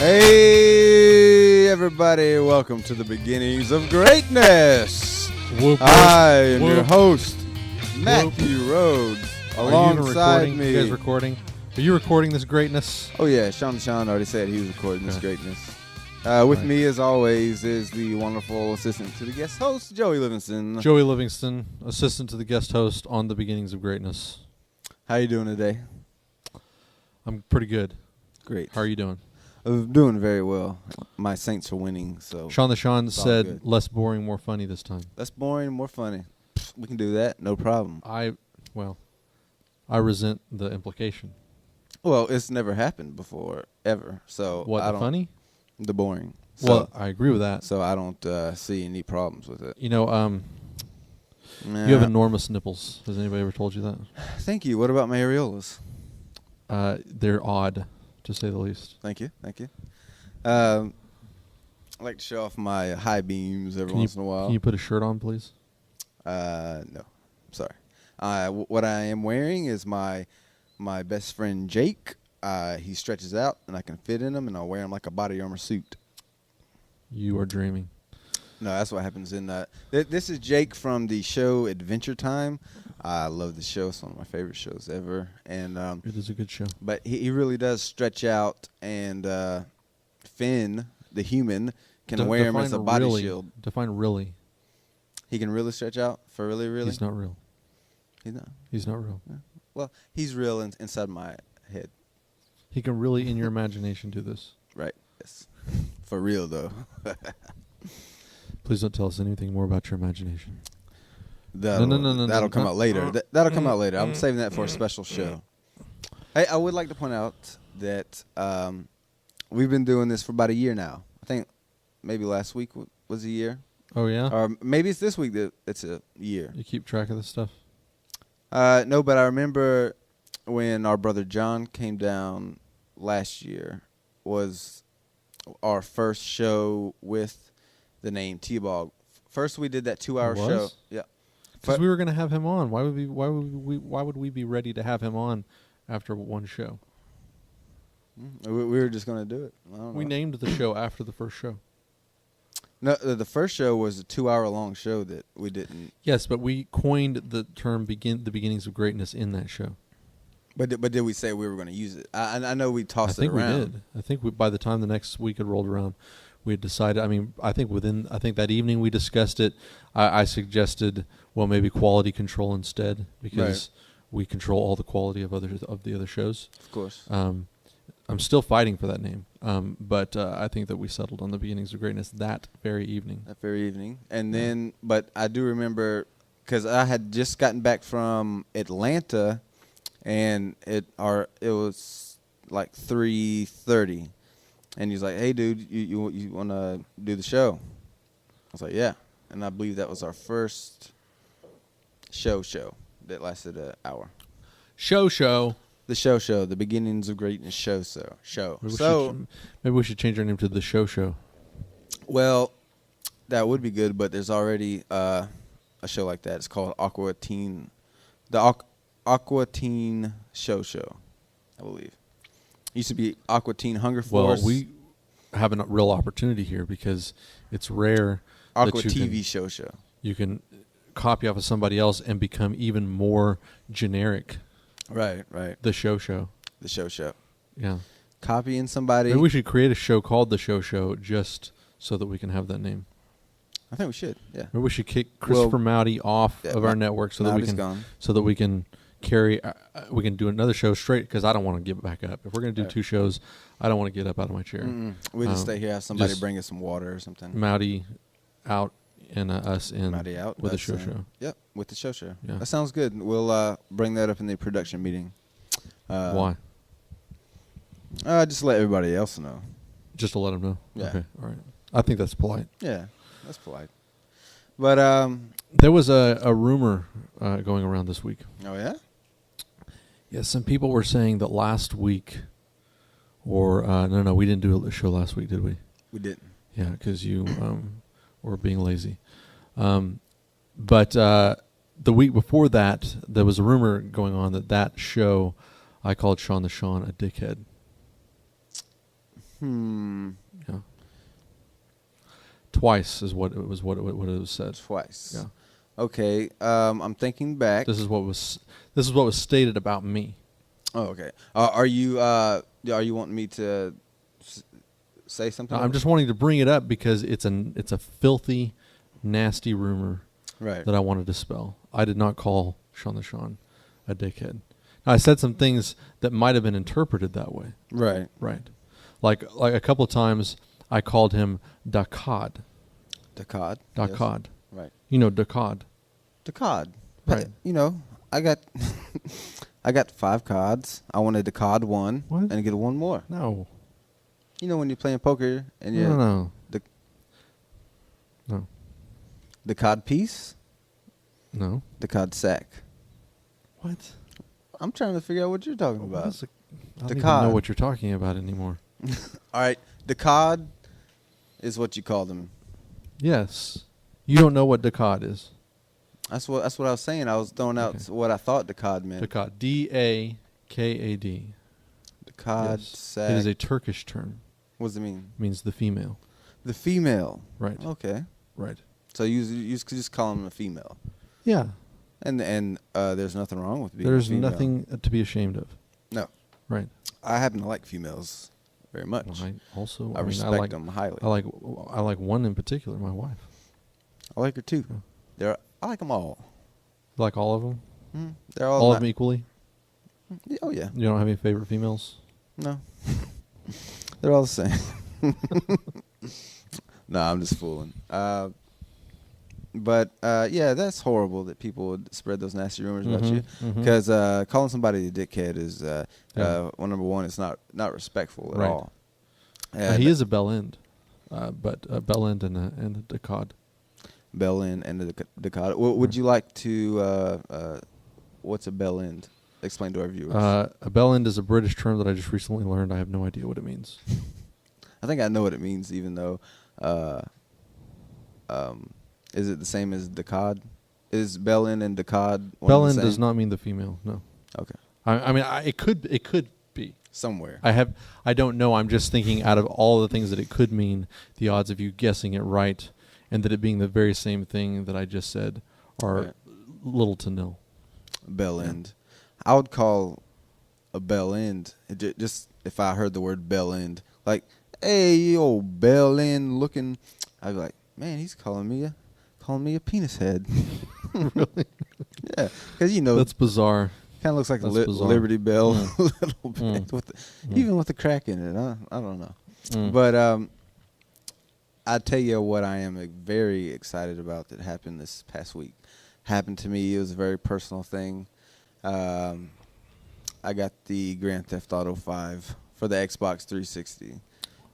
Hey, everybody, welcome to the beginnings of greatness. Whoop, whoop, I am whoop, your host, Matthew Rhodes, alongside me. You guys recording? Are you recording this greatness? Oh, yeah, Sean already said he was recording this greatness. With me, as always, is the wonderful assistant to the guest host, Joey Livingston. Joey Livingston, assistant to the guest host on the beginnings of greatness. How you doing today? I'm pretty good. Great. How are you doing? I'm doing very well. My Saints are winning, so Sean the Sean said good. Less boring, more funny this time. Less boring, more funny. We can do that, no problem. I resent the implication. Well, it's never happened before, ever. So What, the funny? The boring. Well, I agree with that. So I don't see any problems with it. You know, you have enormous nipples. Has anybody ever told you that? Thank you. What about my areolas? They're odd, to say the least. Thank you. I like to show off my high beams every once in a while. Can you put a shirt on, please? No. Sorry. What I am wearing is my best friend Jake. He stretches out, and I can fit in him, and I'll wear him like a body armor suit. You are dreaming. No, that's what happens in that. This is Jake from the show Adventure Time. I love the show. It's one of my favorite shows ever. And it is a good show. But he really does stretch out, and Finn, the human, can wear him as a body shield. Define really. He can really stretch out? For really, really? He's not real. He's not real. Yeah. Well, he's real inside my head. He can really, in your imagination, do this. Right. Yes. For real, though. Please don't tell us anything more about your imagination. No. That'll come out later. That'll come out later. I'm saving that for a special show. Hey, I would like to point out that we've been doing this for about a year now. I think maybe last week was a year. Oh, yeah? Or maybe it's this week that it's a year. You keep track of this stuff? No, but I remember when our brother John came down last year was our first show with the name Tbog. First, we did that 2-hour show. Yeah, because we were going to have him on. Why would we be ready to have him on after one show? We were just going to do it. I don't know. We named the show after the first show. No, the first show was a 2-hour-long show that we didn't. Yes, but we coined the term the beginnings of greatness in that show. But did we say we were going to use it? I know we tossed it around. I think we did. I think by the time the next week had rolled around, we had decided. I mean, I think that evening we discussed it. I suggested, well, maybe quality control instead, because we control all the quality of the other shows. Of course. I'm still fighting for that name, but I think that we settled on the beginnings of greatness that very evening. And then, but I do remember because I had just gotten back from Atlanta, and it was like 3:30. And he's like, "Hey, dude, you want to do the show?" I was like, "Yeah." And I believe that was our first show that lasted an hour. Show. The show. The beginnings of greatness show. Maybe we should change our name to the show. Well, that would be good, but there's already a show like that. It's called Aqua Teen. The Aqua Teen Show, I believe. It used to be Aqua Teen Hunger Force. Well, we have a real opportunity here because it's rare. Aqua TV show. You can copy off of somebody else and become even more generic. Right. The show. The show. Yeah. Copying somebody. Maybe we should create a show called The Show just so that we can have that name. I think we should, yeah. Maybe we should kick Christopher Mowdy off of our network so that we can carry. We can do another show straight because I don't want to give it back up. If we're going to do 2 shows, I don't want to get up out of my chair. We just stay here, have somebody bring us some water or something. Mowdy out and us in. Mowdy out with the show. Yep, with the show. Yeah. That sounds good. We'll bring that up in the production meeting. Why? Just to let everybody else know. Just to let them know? Yeah. Okay, all right. I think that's polite. Yeah, that's polite. But there was a rumor going around this week. Oh, yeah? Yeah, some people were saying that last week, or no, we didn't do a show last week, did we? We didn't. Yeah, because you were being lazy. But the week before that, there was a rumor going on that show, I called Sean the Sean a dickhead. Yeah. Twice is what it was. What it was said. Twice. Yeah. Okay. I'm thinking back. This is what was stated about me. Oh, okay. Are you wanting me to say something? I'm just wanting to bring it up because it's a filthy, nasty rumor right. that I want to dispel. I did not call Sean the Sean a dickhead. Now, I said some things that might have been interpreted that way. Right. Right. Like a couple of times I called him Dakad. Dakad. Dakad. Yes. Right. You know Dakad. Dakad. Right. I got I got 5 cards. I wanted to card one What? and get one more. No. You know when you're playing poker and you're No. the card piece, No. the card sack. What? I'm trying to figure out what you're talking What about. is I don't The even cod. know what you're talking about anymore. All right, the card is what you call them. Yes. You don't know what Dakad is. That's what I was saying. I was throwing out Okay. what I thought the card meant. Dakad. D-A-K-A-D. The card Yes. sack. It is a Turkish term. What does it mean? Means the female. The female. Right. Okay. Right. So you could just call them a female. Yeah. And there's nothing wrong with being There's a female. nothing to be ashamed of. No. Right. I happen to like females very much. Well, I also I respect them highly. I like one in particular, my wife. I like her too. Yeah. I like them all. You like all of them? They're All of them equally? Oh yeah. You don't have any favorite females? No. They're all the same. No, I'm just fooling. But that's horrible that people would spread those nasty rumors about you. Mhm. Because calling somebody a dickhead is, Yeah. well, number one, it's not respectful at Right. all. He is a bell end, but a bell end and a Dakad. Bell end and the Dakota. Would you like to? What's a bell end? Explain to our viewers. A bell end is a British term that I just recently learned. I have no idea what it means. I think I know what it means, even though. Is it the same as Dakad? Is bell end and Dakad one Bell and end the does same? not mean the female. No. Okay. It could be. Somewhere. I don't know. I'm just thinking out of all the things that it could mean, the odds of you guessing it right and that it being the very same thing that I just said are Right. little to nil. Bell Yeah. end. I would call a bell end just if I heard the word bell end, like, hey, you old bell end looking. I'd be like, man, he's calling me a penis head. Really? Yeah, because That's bizarre. kind of looks like a That's bizarre. Liberty Bell Mm. a little bit, Mm. even with the crack in it. I don't know, Mm. but I tell you what, I am very excited about that happened this past week. Happened to me. It was a very personal thing. I got the Grand Theft Auto 5 for the Xbox 360,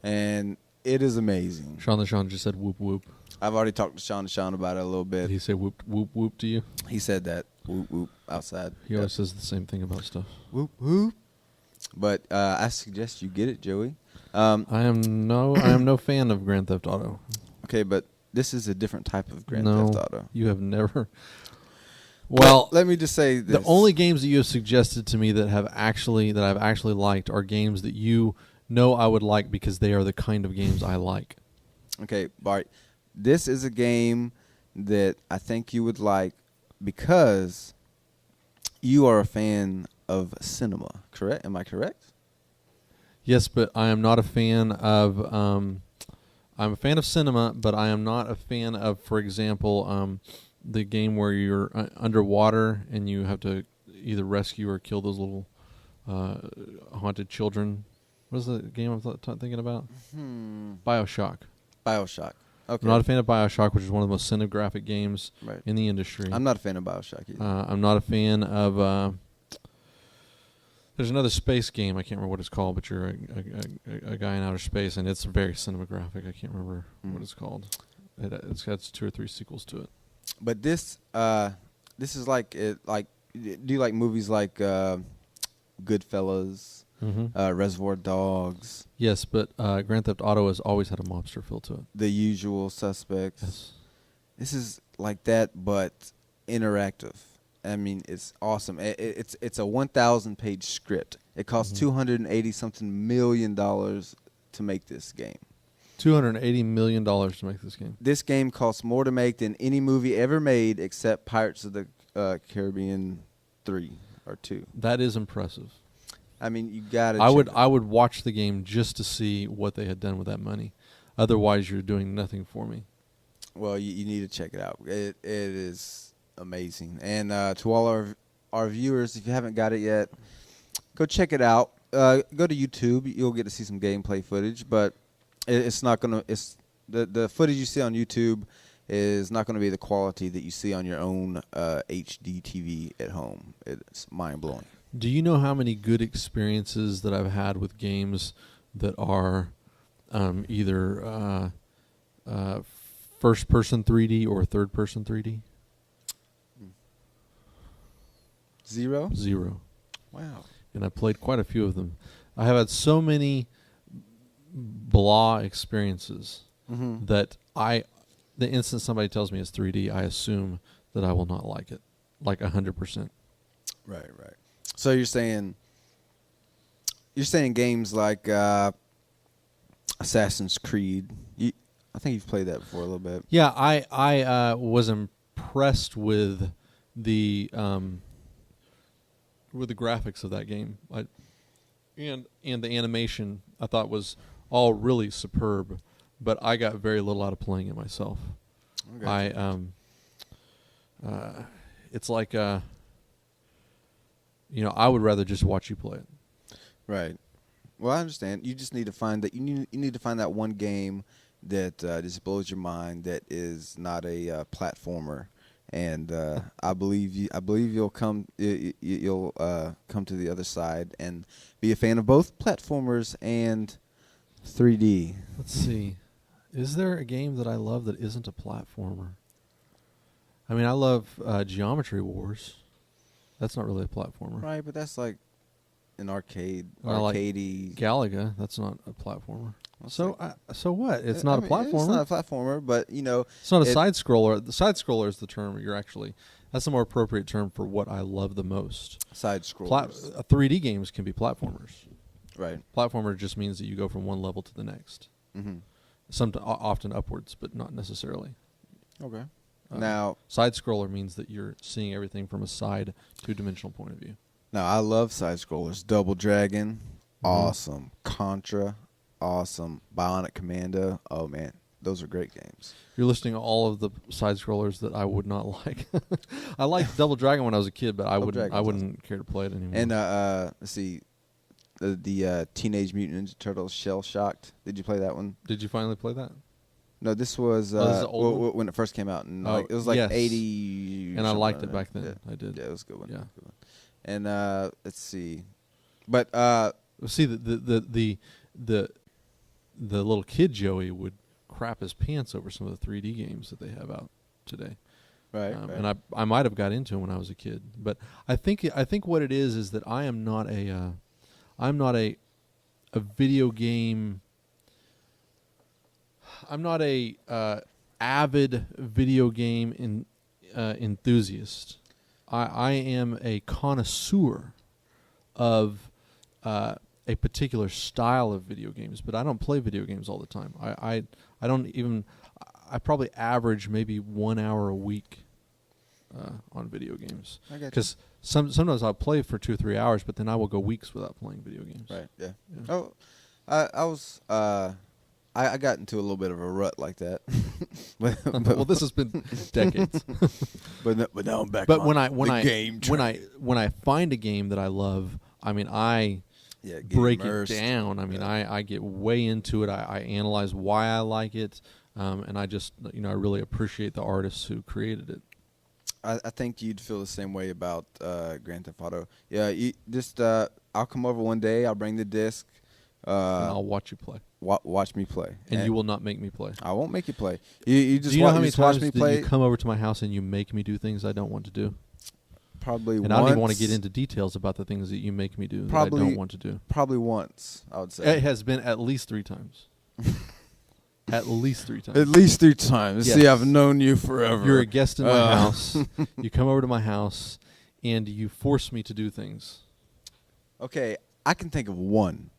and it is amazing. Sean the Sean just said whoop whoop. I've already talked to Sean about it a little Did bit. he say whoop whoop whoop to you? He said that whoop whoop outside. He always says the same thing about stuff. Whoop whoop. But I suggest you get it, Joey. I am no fan of Grand Theft Auto. Okay, but this is a different type of Grand No, Theft Auto. you have never. Well, let me just say this. the only games that you have suggested to me that I've actually liked are games that you know I would like because they are the kind of games I like. Okay, Bart, this is a game that I think you would like because you are a fan of cinema, correct? Am I correct? Yes, but I am not a fan of. I'm a fan of cinema, but I am not a fan of, for example, the game where you're underwater and you have to either rescue or kill those little haunted children. What is the game I'm thinking about? BioShock. BioShock. Okay. I'm not a fan of BioShock, which is one of the most cinematographic games Right. in the industry. I'm not a fan of BioShock either. I'm not a fan of. There's another space game. I can't remember what it's called, but you're a guy in outer space, and it's very cinematographic. I can't remember what it's called. It's got 2 or 3 sequels to it. But this is like it. Like, do you like movies like Goodfellas, Reservoir Dogs, Yes, but Grand Theft Auto has always had a mobster feel to it. The Usual Suspects? Yes. This is like that, but interactive. I mean, it's awesome. It's a 1,000-page script. It costs $280 something million to make this game. $280 million to make this game. This game costs more to make than any movie ever made except Pirates of the Caribbean 3 or 2. That is impressive. I mean, you got to. I would watch the game just to see what they had done with that money. Otherwise, you're doing nothing for me. Well, you need to check it out. It is amazing. And to all our viewers, if you haven't got it yet, go check it out. Go to YouTube. You'll get to see some gameplay footage, but it's not gonna. It's the footage you see on YouTube is not going to be the quality that you see on your own HD TV at home. It's mind blowing. Do you know how many good experiences that I've had with games that are either first-person 3D or third-person 3D? Zero. Wow. And I played quite a few of them. I have had so many blah experiences that the instant somebody tells me it's 3D, I assume that I will not like it, like 100%. Right. So you're saying games like Assassin's Creed. I think you've played that before a little bit. Yeah, I was impressed with the graphics of that game, and the animation I thought was all really superb. But I got very little out of playing it myself. Okay. It's like I would rather just watch you play it. Right. Well, I understand. You just need to find that. You need to find that one game that just blows your mind. That is not a platformer, and I believe you'll come. You'll come to the other side and be a fan of both platformers and 3D. Let's see. Is there a game that I love that isn't a platformer? I mean, I love Geometry Wars. That's not really a platformer. Right, but that's like an arcadey. Like Galaga, that's not a platformer. So what? It's not a platformer. It's not a platformer, but it's not a side scroller. The side scroller is the term that's the more appropriate term for what I love the most. Side scrollers. 3D games can be platformers. Right. Platformer just means that you go from one level to the next. Mm-hmm. Often upwards, but not necessarily. Okay. Now, side scroller means that you're seeing everything from a side, two-dimensional point of view. Now, I love side scrollers. Double Dragon, awesome. Contra, awesome. Bionic Commando, oh man, those are great games. You're listing all of the side scrollers that I would not like. I liked Double Dragon when I was a kid, but I wouldn't care to play it anymore. And let's see. The Teenage Mutant Ninja Turtles Shell Shocked. Did you play that one? Did you finally play that? No, this was when it first came out. And it was like 80. And I liked it back then. Yeah. I did. Yeah, it was a good one. Yeah. Good one. And let's see. But see the little kid Joey would crap his pants over some of the 3D games that they have out today. Right. And I might have got into them when I was a kid, but I think what it is that I am not I'm not a video game. I'm not a avid video game enthusiast. I am a connoisseur of a particular style of video games, but I don't play video games all the time. I probably average maybe 1 hour a week on video games. Because sometimes I'll play for 2 or 3 hours, but then I will go weeks without playing video games. Right. Yeah. Oh, I got into a little bit of a rut like that. Well, this has been decades. but now I'm back. But on when I find a game that I love, I mean I break immersed. It down. I mean I get way into it. I analyze why I like it, and I just I really appreciate the artists who created it. I think you'd feel the same way about Grand Theft Auto. Yeah, I'll come over one day. I'll bring the disc. And I'll watch you play. Watch me play. And you will not make me play. I won't make you play. You just do you know how many watch times me play? You come over to my house and you make me do things I don't want to do? Probably and once. I don't even want to get into details about the things that you make me do that I don't want to do. Probably once, I would say. It has been at least 3 times. At least 3 times. At least 3 times. Yes. See, I've known you forever. You're a guest in my house. You come over to my house, and you force me to do things. Okay, I can think of one.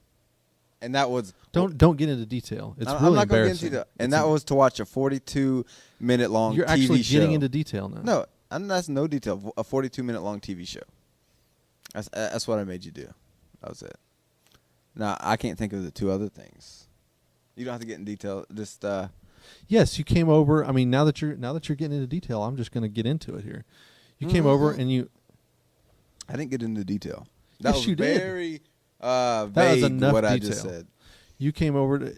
and that was Don't get into detail. It's I'm really not gonna get embarrassing. into that. And that was to watch a 42-minute long. You're TV actually show. getting into detail now. No, that's no detail. A 42-minute long TV show. That's what I made you do. That was it. Now I can't think of the two other things. You don't have to get in detail. Just Yes, you came over. I mean, now that you're getting into detail, I'm just going to get into it here. You came over and you. I didn't get into detail. That Yes, was you did. very That vague. was enough What detail. I just said. You came over to.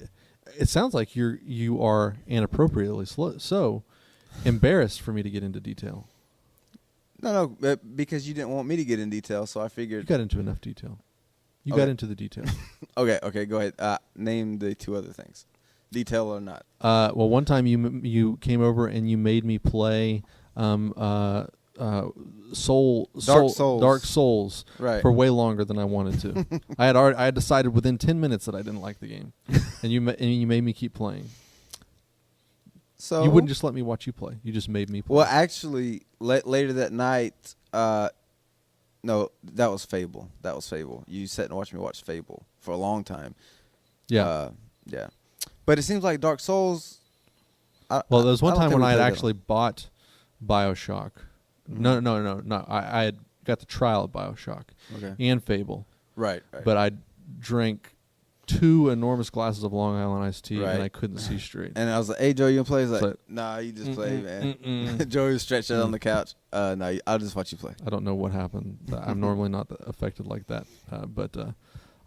It sounds like you are inappropriately so embarrassed for me to get into detail. No, because you didn't want me to get in detail, so I You figured. got into enough detail. You Okay. got into the detail. Okay, go ahead. Name the two other things, detail or not. Well, one time you came over and you made me play Dark Souls Right. for way longer than I wanted to. I had decided within 10 minutes that I didn't like the game, and you made me keep playing. So You wouldn't just let me watch you play. You just made me play. Well, actually, later that night. No, that was Fable. You sat and watched me watch Fable for a long time. yeah. Yeah. But it seems like Dark Souls. Well, there was one I don't time think when we I had played that actually bought BioShock. Mhm. No. I had got the trial of BioShock Okay. and Fable, Right. but I drank 2 enormous glasses of Long Island iced tea, Right. and I couldn't see straight. And I was like, "Hey, Joe, you gonna play?" He's like, So- "Nah, you just play, man." Mm-mm. Joey was stretched out on the couch. No, I'll just watch you play. I don't know what happened. I'm normally not affected like that, but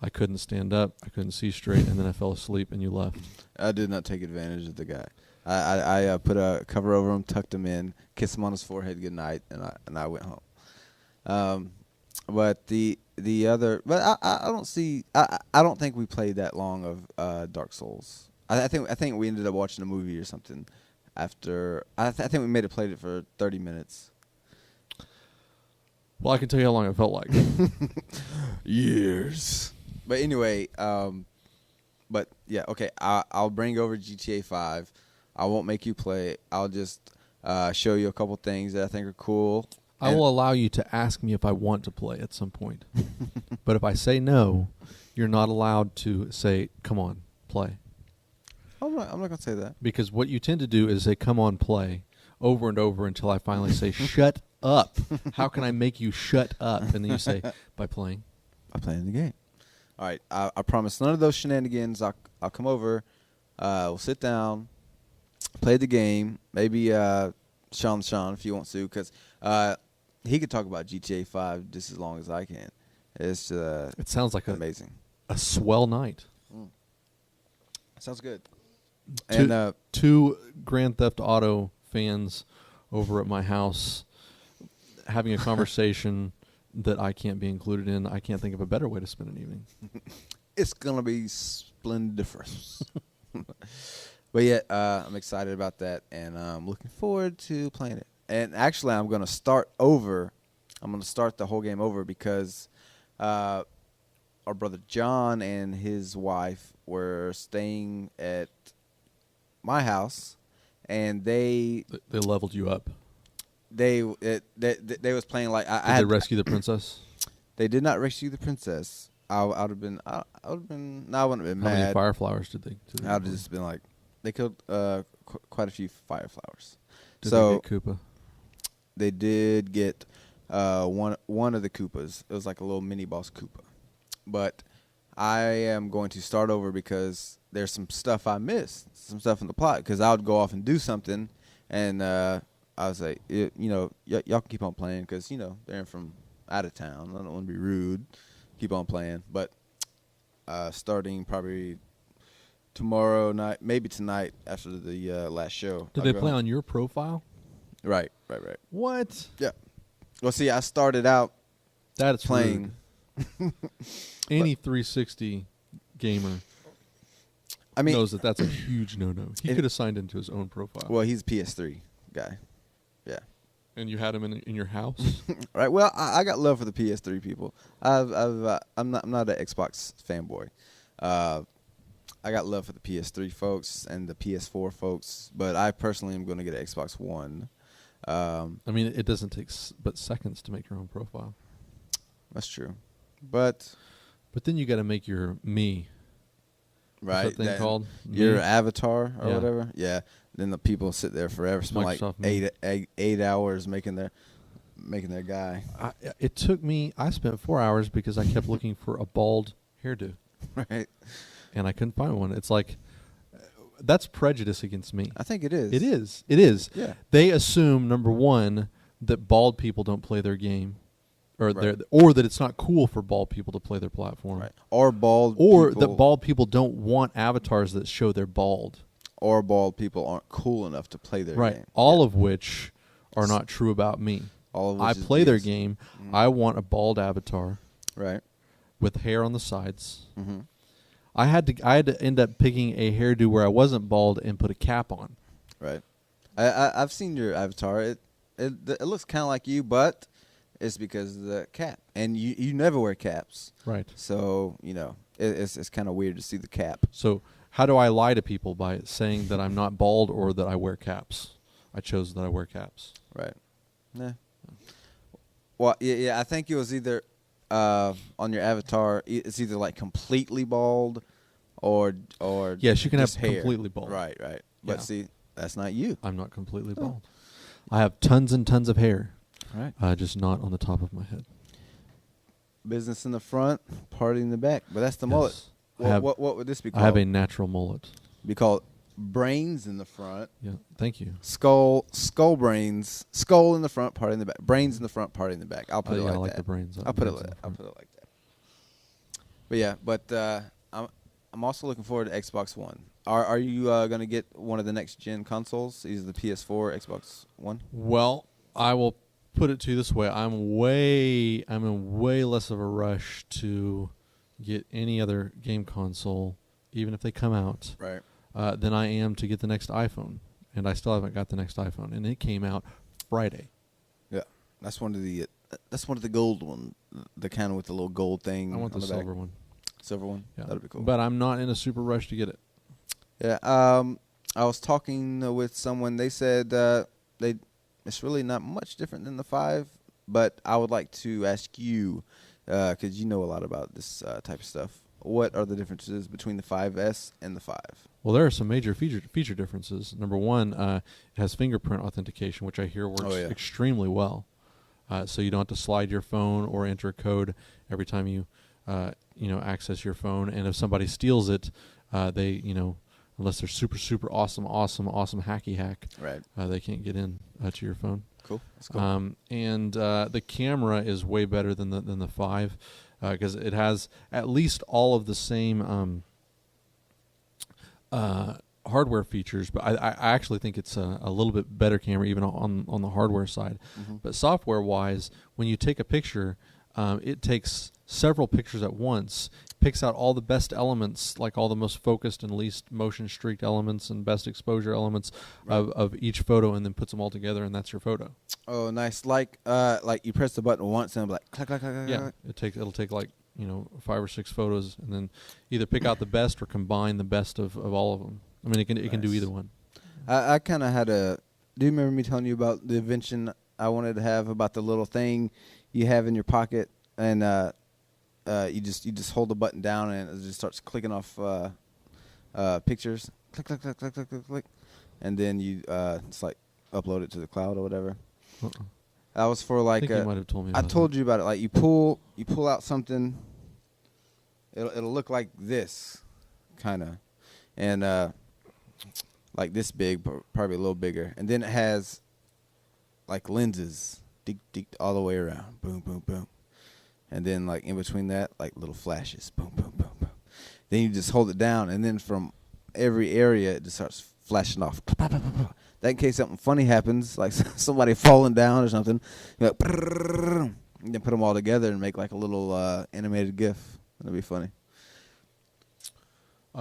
I couldn't stand up. I couldn't see straight, and then I fell asleep, and you left. I did not take advantage of the guy. I put a cover over him, tucked him in, kissed him on his forehead good night, and I went home. But the other, but I don't see. I don't think we played that long of Dark Souls. I think we ended up watching a movie or something after. I think we may have played it for 30 minutes. Well, I can tell you how long it felt like. Years. But anyway, but yeah, okay. I'll bring over GTA 5. I won't make you play it. I'll just show you a couple things that I think are cool. I will allow you to ask me if I want to play at some point. But if I say no, you're not allowed to say, come on, play. I'm not going to say that. Because what you tend to do is say, come on, play, over and over until I finally say, shut up. How can I make you shut up? And then you say, by playing. I'm playing the game. All right. I promise none of those shenanigans. I'll come over. We'll sit down, play the game. Maybe Sean if you want to, because he could talk about GTA 5 just as long as I can. It's It sounds like amazing. a swell night. Sounds good. And Two Grand Theft Auto fans over at my house having a conversation that I can't be included in. I can't think of a better way to spend an evening. it's gonna be splendiferous. But yeah, I'm excited about that, and I'm looking forward to playing it. And actually, I'm gonna start over. I'm gonna start the whole game over because our brother John and his wife were staying at my house, and they leveled you up. they was playing like I Did had they rescue the princess? They did not rescue the princess. I would have been. I would have been. No, I wouldn't have been How many mad. fire flowers did they I would have just been like, they killed quite a few fire flowers. Did So they get Koopa? they did get one of the Koopas. It was like a little mini boss Koopa. But I am going to start over because there's some stuff I missed, some stuff in the plot. Because I would go off and do something, and I was like, y'all can keep on playing because they're from out of town. I don't want to be rude. Keep on playing, but starting probably tomorrow night, maybe tonight after the last show. Did I'll they go play home. on your profile? Right. What? Yeah. Well, see, I started out That's playing. rude. Any 360 gamer I mean, knows that that's a huge no-no. He could have signed into his own profile. well, he's a PS3 guy. Yeah. And you had him in your house? Right. Well, I got love for the PS3 people. I'm not an Xbox fanboy. I got love for the PS3 folks and the PS4 folks, but I personally am going to get an Xbox One. I mean, it doesn't take but seconds to make your own profile. That's true, but then you got to make your me Right. What's that thing called? Your Me? avatar or Yeah. whatever. Yeah. Then the people sit there forever, spend like Microsoft Me. 8 hours making their guy. It took me. I spent 4 hours because I kept looking for a bald hairdo, Right. and I couldn't find one. It's like that's prejudice against me. I think it is. It is. It is. Yeah. They assume, number one, that bald people don't play their game, or Right. or that it's not cool for bald people to play their platform, Right. Or bald or people, that bald people don't want avatars that show they're bald. or bald people aren't cool enough to play their game. All of which are not true about me. All of which I is play their BS. game. I want a bald avatar Right. with hair on the sides. Mm-hmm. I had to end up picking a hairdo where I wasn't bald and put a cap on. Right. I've seen your avatar. It looks kind of like you, but it's because of the cap, and you never wear caps. Right. So it's kind of weird to see the cap. So how do I lie to people by saying that I'm not bald or that I wear caps? I chose that I wear caps. Right. Yeah. Well, yeah. I think it was either on your avatar. It's either like completely bald, or Yes, you can have just hair. completely bald. Right. Right. But Yeah. see, that's not you. I'm not completely bald. I have tons and tons of hair, Right. just not on the top of my head. Business in the front, party in the back. But that's the mullet. Yes. What would this be I called? have a natural mullet. Be called brains in the front. Yeah, thank you. Skull brains. Skull in the front, party in the back. Brains in the front, party in the back. I'll put it I like like that. the brains. I'll put it brains in like the I'll front. put it like that. But yeah, I'm also looking forward to Xbox One. Are you going to get one of the next gen consoles? Either the PS4, or Xbox One. Well, I will put it to you this way: I'm in way less of a rush to get any other game console, even if they come out, Right. than I am to get the next iPhone. And I still haven't got the next iPhone, and it came out Friday. Yeah, that's one of the gold one, the kind of with the little gold thing. I want the on the silver back. one. Silver one. Yeah, That'd be cool. But I'm not in a super rush to get it. Yeah. I was talking with someone. They said it's really not much different than the 5, but I would like to ask you, because you know a lot about this type of stuff. What are the differences between the 5S and the 5? Well, there are some major feature differences. Number one, it has fingerprint authentication, which I hear works extremely well. So you don't have to slide your phone or enter a code every time you access your phone. And if somebody steals it, they unless they're super awesome hacky hack, Right. they can't get in to your phone. Cool. That's cool. And the camera is way better than the 5 because it has at least all of the same hardware features, but I actually think it's a little bit better camera even on the hardware side. Mm-hmm. But software-wise, when you take a picture, it takes several pictures at once, picks out all the best elements, like all the most focused and least motion streaked elements and best exposure elements of each photo, and then puts them all together, and that's your photo. Oh, nice. Like you press the button once and it'll be like clack, clack, clack, clack. Yeah, it'll take like 5 or 6 photos, and then either pick out the best or combine the best of all of them. I mean, it can do either one. I kind of had a. Do you remember me telling you about the invention I wanted to have about the little thing you have in your pocket, and you just hold the button down and it just starts clicking off pictures, click click click click click click click, and then you it's like upload it to the cloud or whatever. That was for like. I think you might have told me. I About told that. you about it. Like you pull out something. It'll look like this, kind of, and like this big, but probably a little bigger. And then it has like lenses, all the way around, boom, boom, boom. And then like in between that, like little flashes, boom, boom, boom, boom. Then you just hold it down, and then from every area it just starts flashing off. That in case something funny happens, like somebody falling down or something, you're like, and then put them all together and make like a little animated GIF. That'd be funny.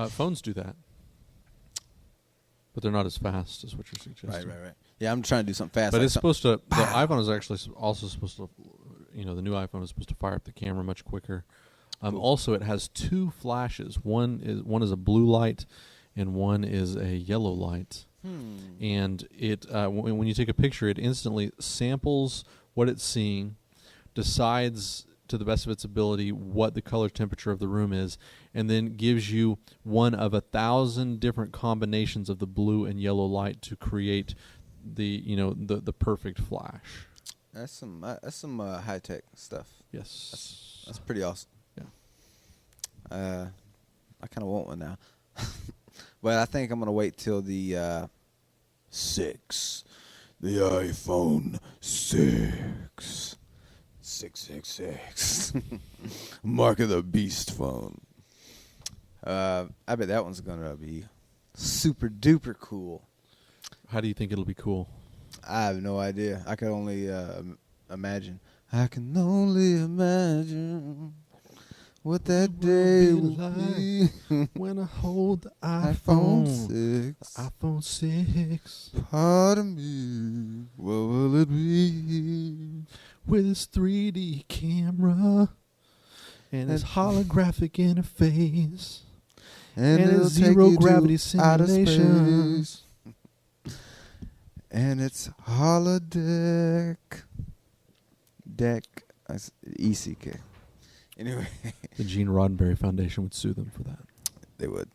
Phones do that, but they're not as fast as what you're suggesting. Right. Yeah, I'm trying to do something fast. But like it's supposed to. The iPhone is actually also supposed to. The new iPhone is supposed to fire up the camera much quicker. Cool. Also, it has 2 flashes. One is a blue light, and one is a yellow light. And it when you take a picture, it instantly samples what it's seeing, decides to the best of its ability what the color temperature of the room is, and then gives you one of 1,000 different combinations of the blue and yellow light to create the perfect flash. That's some high tech stuff. Yes, That's pretty awesome. Yeah. I kind of want one now, but I think I'm gonna wait till the the iPhone 666, Mark of the Beast phone. I bet that one's gonna be super duper cool. How do you think it'll be cool? I have no idea. I can only imagine. I can only imagine what that day will be when I hold the iPhone iPhone 6. iPhone 6 Pardon me, what will it be? with its 3D camera and its holographic interface and it'll its take zero you to gravity outer simulation. space. And it's holodeck. ECK. Anyway. The Gene Roddenberry Foundation would sue them for that. They would.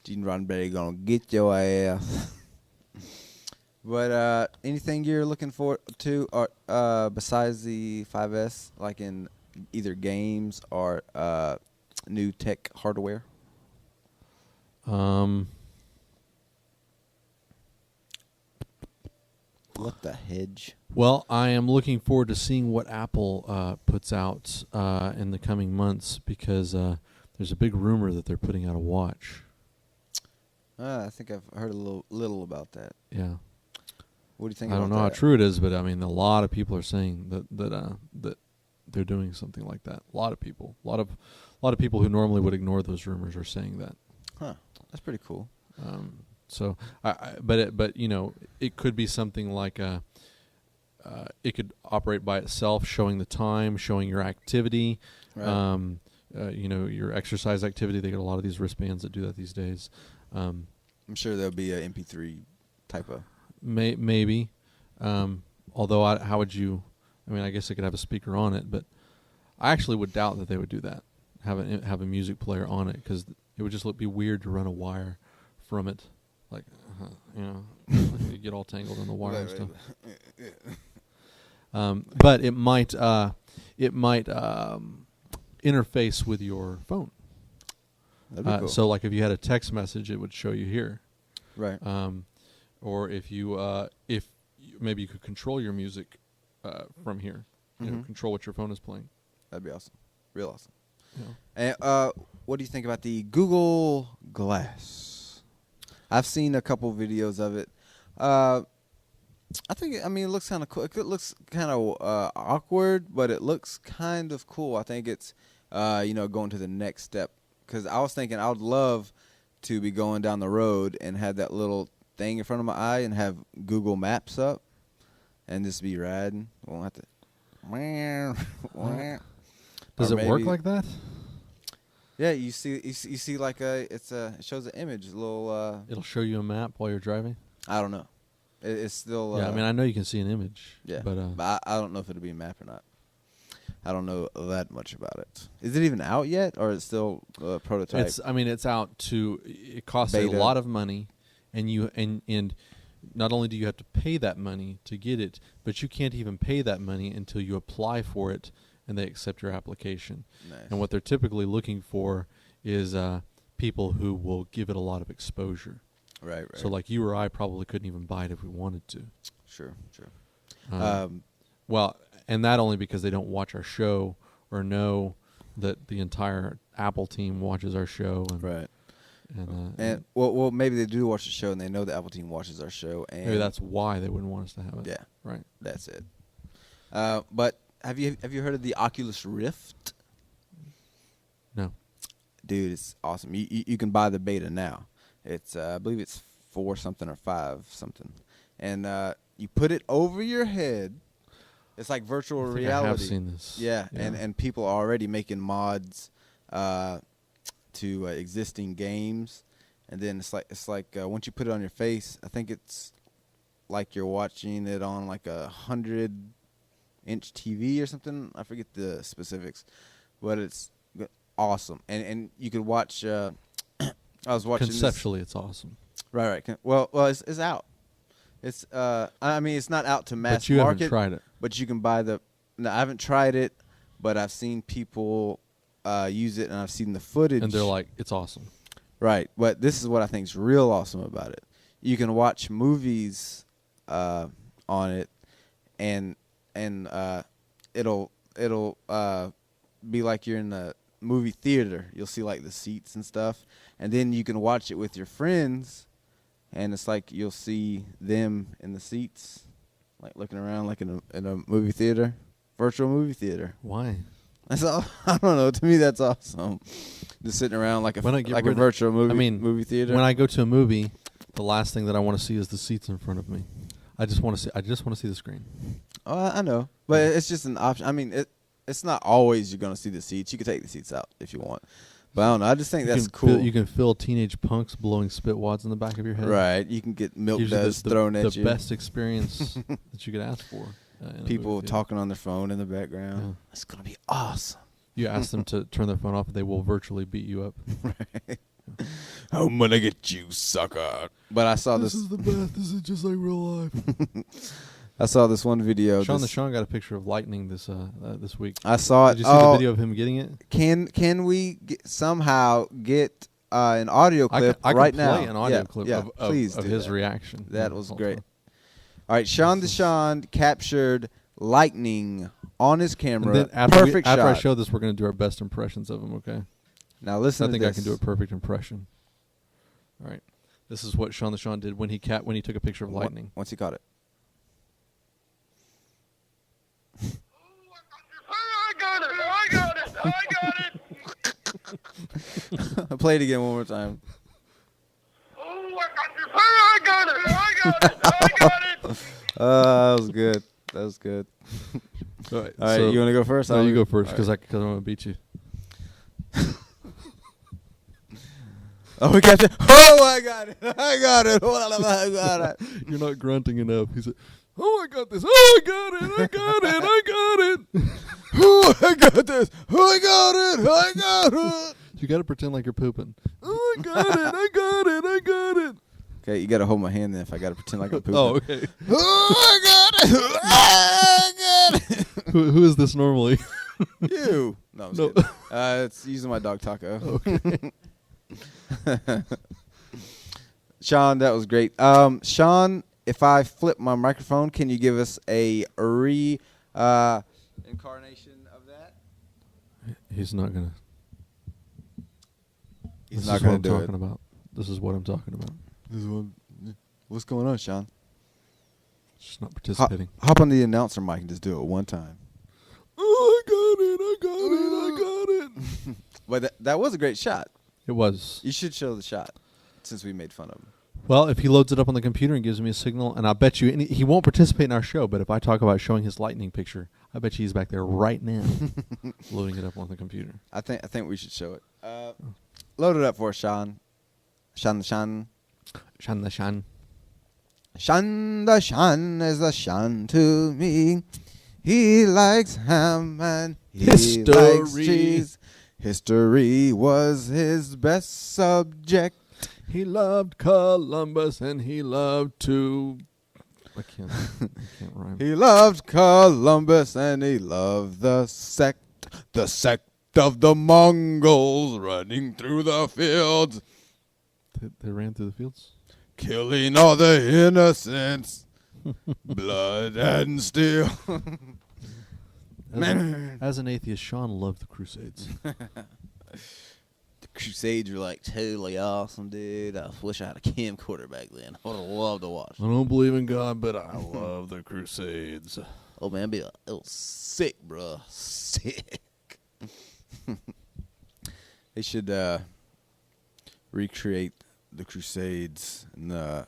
Gene Roddenberry gonna get your ass. But anything you're looking forward to, or besides the 5S, like in either games or new tech hardware? What the hedge? Well, I am looking forward to seeing what Apple puts out in the coming months, because there's a big rumor that they're putting out a watch. I think I've heard a little about that. Yeah. What do you think? I don't know how true it is, but I mean, a lot of people are saying that they're doing something like that. A lot of people, a lot of people who normally would ignore those rumors are saying that. Huh? That's pretty cool. So, but you know, it could be something like it could operate by itself, showing the time, showing your activity, Right. You know, your exercise activity. They got a lot of these wristbands that do that these days. I'm sure there'll be a MP3 type of. Maybe, although how would you? I mean, I guess they could have a speaker on it, but I actually would doubt that they would do that. Have a music player on it, because it would just be weird to run a wire from it, like you know, you get all tangled in the wire and stuff. But it might interface with your phone. That'd be cool. So, like, if you had a text message, it would show you here. Right. Or if maybe you could control your music from here. You know, control what your phone is playing. That'd be awesome. Real awesome. Yeah. And what do you think about the Google Glass? I've seen a couple videos of it. I mean, it looks kind of cool. It looks kind of awkward, but it looks kind of cool. I think it's, going to the next step. Because I was thinking I would love to be going down the road and have that little thing in front of my eye and have Google Maps up and just be riding. Won't have to. Does it work like that? Yeah, you see like it shows an image, a little. It'll show you a map while you're driving. I don't know. It's still. Yeah, I mean, I know you can see an image. Yeah, but I don't know if it'll be a map or not. I don't know that much about it. Is it even out yet, or is it still a prototype? It's out to. It costs a Beta. lot of money, and not only do you have to pay that money to get it, but you can't even pay that money until you apply for it and they accept your application. Nice. And what they're typically looking for is people who will give it a lot of exposure. Right. So, like, you or I probably couldn't even buy it if we wanted to. Sure. Well, and that only because they don't watch our show or know that the entire Apple team watches our show. And, right. And well, maybe they do watch the show and they know the Apple team watches our show, and maybe that's why they wouldn't want us to have it. Yeah. Right. That's it. But have you heard of the Oculus Rift? No. Dude, it's awesome. You can buy the beta now. It's I believe it's 4 something or 5 something, and you put it over your head. It's like virtual reality. I have seen this. Yeah. And people are already making mods to existing games, and then it's like once you put it on your face, I think it's like you're watching it on like 100 inch TV or something. I forget the specifics, but it's awesome. And you could watch. I was watching. Conceptually, it's awesome. Right. Well, it's out. It's I mean, it's not out to mass But you market. haven't tried it. But you can buy the. No, I haven't tried it, but I've seen people use it, and I've seen the footage. And they're like, it's awesome. Right, but this is what I think is real awesome about it. You can watch movies on it, and it'll be like you're in a movie theater. You'll see like the seats and stuff, and then you can watch it with your friends, and it's like you'll see them in the seats, like looking around like in a movie theater, virtual movie theater. Why? That's all. I don't know. To me, that's awesome. Just sitting around like a virtual movie theater. When I go to a movie, the last thing that I want to see is the seats in front of me. I just want to see the screen. Oh, I know, but it's just an option. I mean, it's not always you're going to see the seats. You can take the seats out if you want, but I don't know. I just think that's cool. You can feel teenage punks blowing spit wads in the back of your head. Right. You can get milk duds thrown at you. The best experience that you could ask for. People talking on their phone in the background. Yeah. It's going to be awesome. You ask them to turn their phone off, and they will virtually beat you up. Right. I'm gonna get you, sucker. But I saw this. This is the best. This is just like real life. I saw this one video. Sean got a picture of lightning this week. I saw it. Did you see the video of him getting it? Can we somehow get an audio clip I right can now? play an audio clip of his that. reaction. That was great. All right, Sean Deshawn captured lightning on his camera. And then after shot. I show this, we're going to do our best impressions of him, okay? Now listen I think to I this. can do a perfect impression. All right. This is what Sean Deshawn did when he took a picture of lightning. Once he caught it. I got it. Play it again one more time. Oh, I got it. That was good. That was good. All right. All right, you want to go first? No, you go first because I want to beat you. Oh, we got it. Oh, I got it. I got it. I got it. You're not grunting enough. He said, "Oh, I got this. Oh, I got it. I got it. I got it. Oh, I got this. Oh, I got it. I got it. You got to pretend like you're pooping. Oh, I got it. I got it. I got it. Okay, you got to hold my hand then if I got to pretend like I'm pooping. Oh, okay. Oh, I got it. I got it. Who is this normally? You. No, I'm just kidding. It's using my dog Taco. Okay. Sean, that was great. Sean, if I flip my microphone, can you give us a incarnation of that? He's not gonna. He's not going to do it. This is what I'm talking about. What's going on, Sean? Just not participating. Hop on the announcer mic and just do it one time. Oh, I got it! I got it! I got it! But that was a great shot. It was. You should show the shot, since we made fun of him. Well, if he loads it up on the computer and gives me a signal, and I bet you he won't participate in our show, but if I talk about showing his lightning picture, I bet you he's back there right now loading it up on the computer. I think we should show it. Load it up for us, Sean. Sean. Shan the Shan. Sean the Sean is the Sean to me. He likes ham and he likes cheese. History was his best subject. He loved Columbus and he loved to... I can't rhyme. He loved Columbus and he loved the sect of the Mongols running through the fields. They ran through the fields? Killing all the innocents. Blood and steel. As an atheist, Sean loved the Crusades. The Crusades were like totally awesome, dude. I wish I had a camcorder back then. I would have loved to watch. I don't believe in God, but I love the Crusades. Oh man, it was sick, bro. Sick. They should recreate the Crusades in the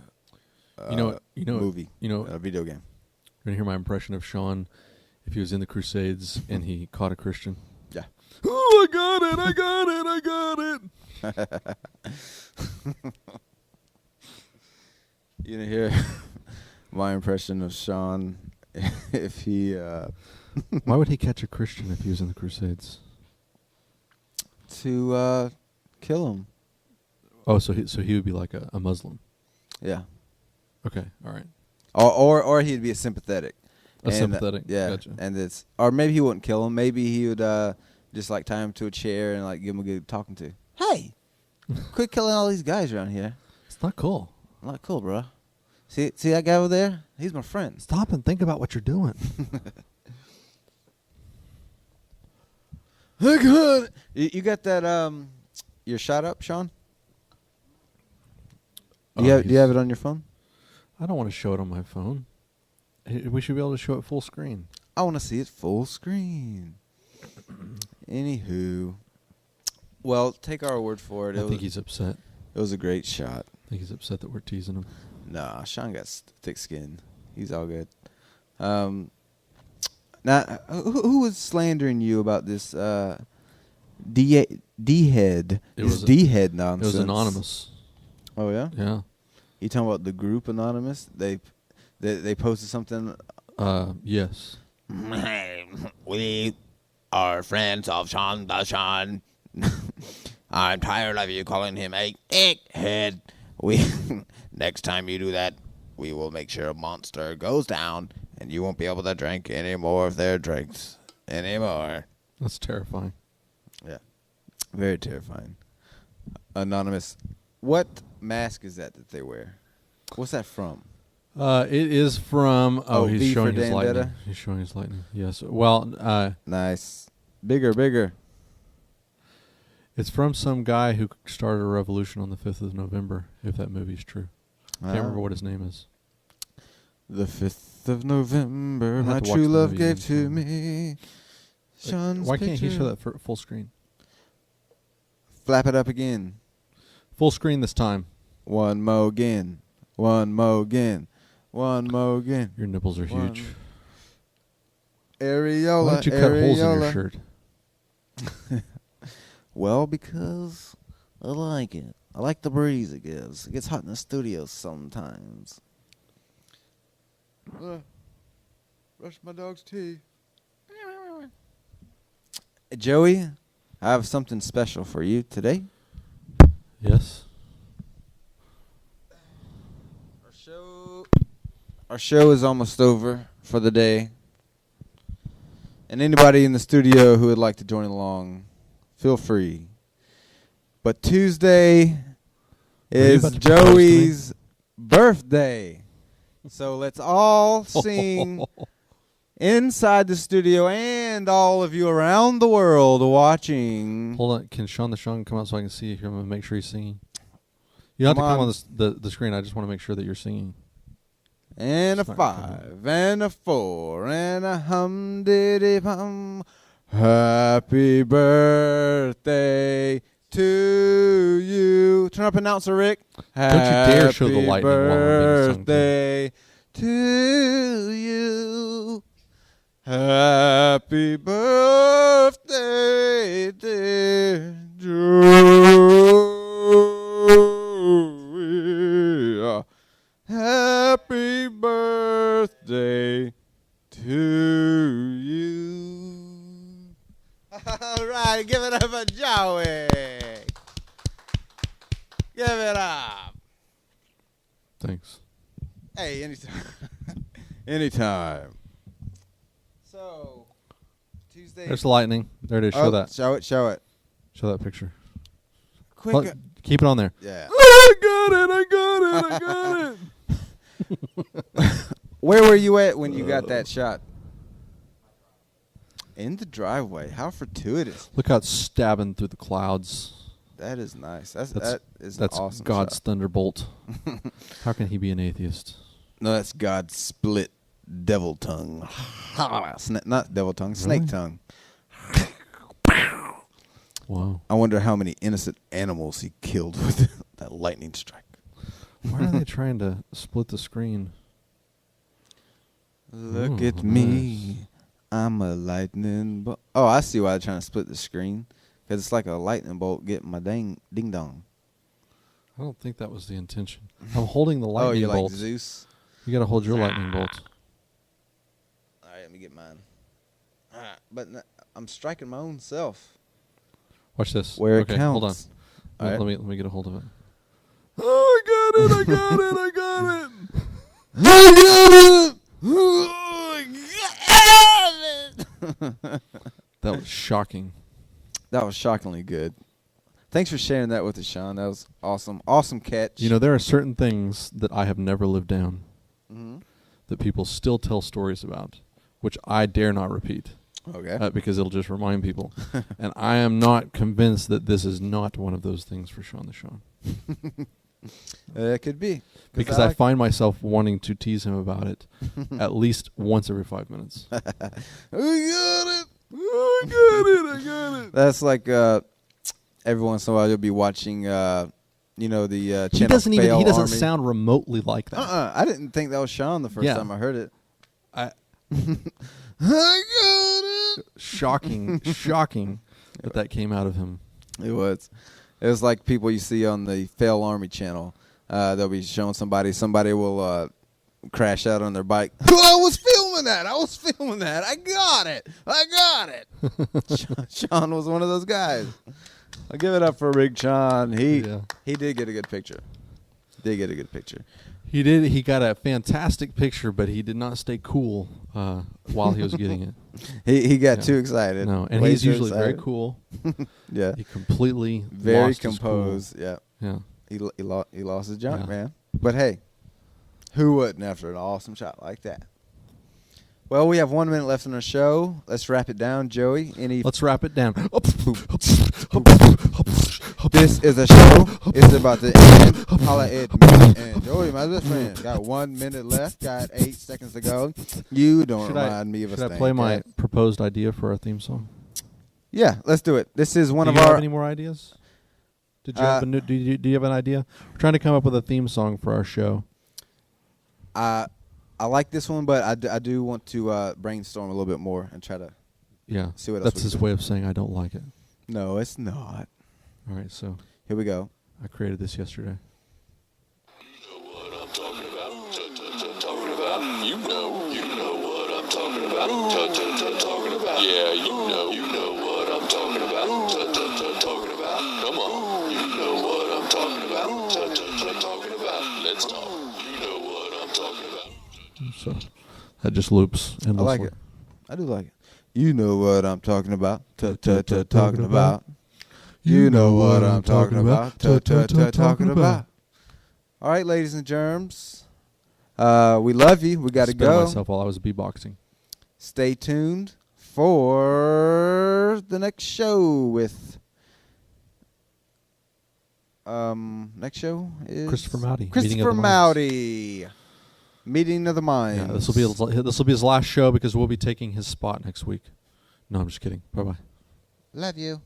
movie, video game. You're gonna hear my impression of Sean if he was in the Crusades and he caught a Christian. Yeah. Oh, I got it! I got it! I got it! You gonna hear my impression of Sean if he Why would he catch a Christian if he was in the Crusades? To kill him. Oh, so he would be like a Muslim. Yeah. Okay, all right. Or he'd be a sympathetic. Sympathetic. Yeah. Gotcha. And or maybe he wouldn't kill him. Maybe he would just like tie him to a chair and like give him a good talking to. Hey, quit killing all these guys around here. It's not cool. Not cool, bro. See that guy over there? He's my friend. Stop and think about what you're doing. Look good. You got that your shot up, Sean? Do you have it on your phone? I don't want to show it on my phone. We should be able to show it full screen. I want to see it full screen. Anywho, well, take our word for it. I think he's upset. It was a great shot. I think he's upset that we're teasing him. Nah, Sean got thick skin. He's all good. Now, who was slandering you about this D-head? This D-head nonsense. It was anonymous. Oh, yeah? Yeah. You talking about the group Anonymous? They posted something? Yes. We are friends of Sean the Sean. I'm tired of you calling him a egghead. Next time you do that, we will make sure a monster goes down, and you won't be able to drink any more of their drinks anymore. That's terrifying. Yeah. Very terrifying. Anonymous. What mask is that they wear? What's that from? It is from. He's V showing for his Dandetta? lightning. He's showing his lightning. Yes. Well, Nice. Bigger. it's from some guy who started a revolution on the 5th of November. If that movie's true, can't remember what his name is. The 5th of November, I'll have my to watch true the love movie gave again. to me. Sean's Why can't he picture. show that for full screen? Flap it up again. Full screen this time. One mo again. One mo again. One mo again. Your nipples are One. huge. Areola. Why don't you cut holes in your areola. shirt? Well, because I like it. I like the breeze it gives. It gets hot in the studio sometimes. Brush my dog's teeth. Joey, I have something special for you today. Yes. Our show is almost over for the day. And anybody in the studio who would like to join along, feel free. But Tuesday is about to propose to me? Joey's birthday. So let's all sing inside the studio and all of you around the world watching. Hold on. Can Sean the Sean come out so I can see if I'm going to make sure he's singing? You don't have to come on the screen. I just want to make sure that you're singing. And a It's not coming. 5 and a 4 and a hum-diddy-bum. Happy birthday to you. Turn up announcer Rick. Don't you dare show the Happy lightning while I'm being sung to. birthday to you. Happy birthday, dear Joey. Happy birthday to you. All right, give it up for Joey. Give it up. Thanks. Hey, anytime. Anytime. So, Tuesday. There's the lightning. There it is. Show that. Show it. Show that picture. Quick. Hold- keep it on there. Yeah. I got it. Where were you at when you got that shot? In the driveway. How fortuitous. Look how it's stabbing through the clouds. That is nice. That's That is That's an awesome God's shot. thunderbolt. How can he be an atheist? No, that's God's split devil tongue. Not devil tongue, snake Really? tongue. Wow. I wonder how many innocent animals he killed with that lightning strike. Why are they trying to split the screen? Look Ooh, at me. I'm a lightning bolt. Oh, I see why they're trying to split the screen. Because it's like a lightning bolt getting my ding dong. I don't think that was the intention. I'm holding the Oh, lightning you're bolt. like Zeus? You got to hold your lightning bolt. All right, let me get mine. But I'm striking my own self. Watch this. Where it okay, hold on. counts. All right. Let me get a hold of it. Oh, I got it! I got it! That was shocking. That was shockingly good. Thanks for sharing that with us, Sean. That was awesome. Awesome catch. You know, there are certain things that I have never lived down Mhm. that people still tell stories about, which I dare not repeat Okay. because it'll just remind people. And I am not convinced that this is not one of those things for Sean the Sean. It could be. Because I find myself wanting to tease him about it at least once every 5 minutes. I got it. I got it. That's like every once in a while you'll be watching, the channel He doesn't Fail Army. sound remotely like that. I didn't think that was Sean the first Yeah. time I heard it. I I got it. shocking that came out of him. It was. It was like people you see on the Fail Army channel. They'll be showing somebody. Somebody will crash out on their bike. I was filming that. I got it. Sean was one of those guys. I'll give it up for Rig Sean. He did get a good picture. He did. He got a fantastic picture, but he did not stay cool while he was getting it. He got too excited. No, and Way he's too usually very excited. cool. Yeah. He completely Very lost his cool. composed. Yeah. Yeah. He lost his junk, Yeah. man. But hey, who wouldn't after an awesome shot like that? Well, we have 1 minute left in our show. Let's wrap it down, Joey. Let's wrap it down. This is a show. It's about to end. Holla at me and Joey, my best friend. Got 1 minute left. Got 8 seconds to go. You don't remind me of a Should thing. I play my proposed idea for our theme song? Yeah, let's do it. This is one Do of you our. have any more ideas? Did you have do you have an idea? We're trying to come up with a theme song for our show. I like this one, but I do want to brainstorm a little bit more and try to. Yeah. See what else That's we his can- way of saying I don't like it. No, it's not. All right, so Here we go. I created this yesterday. You know what I'm talking about. Talking about. Yeah, you know what I'm talking about. Talking about. Come on, you know what I'm talking about. Talking about. Let's talk. You know what I'm talking about. So that just loops endlessly. I like it. I do like it. You know what I'm talking about. Talking about. You know what I'm talking about. Talking about. All right, ladies and germs. We love you. We got to Spit go. myself while I was beatboxing. Stay tuned for the next show with. Next show is Christopher Mowdy. Meeting of Christopher the Minds. Mowdy. Meeting of the Minds. Yeah, this will be his last show because we'll be taking his spot next week. No, I'm just kidding. Bye bye. Love you.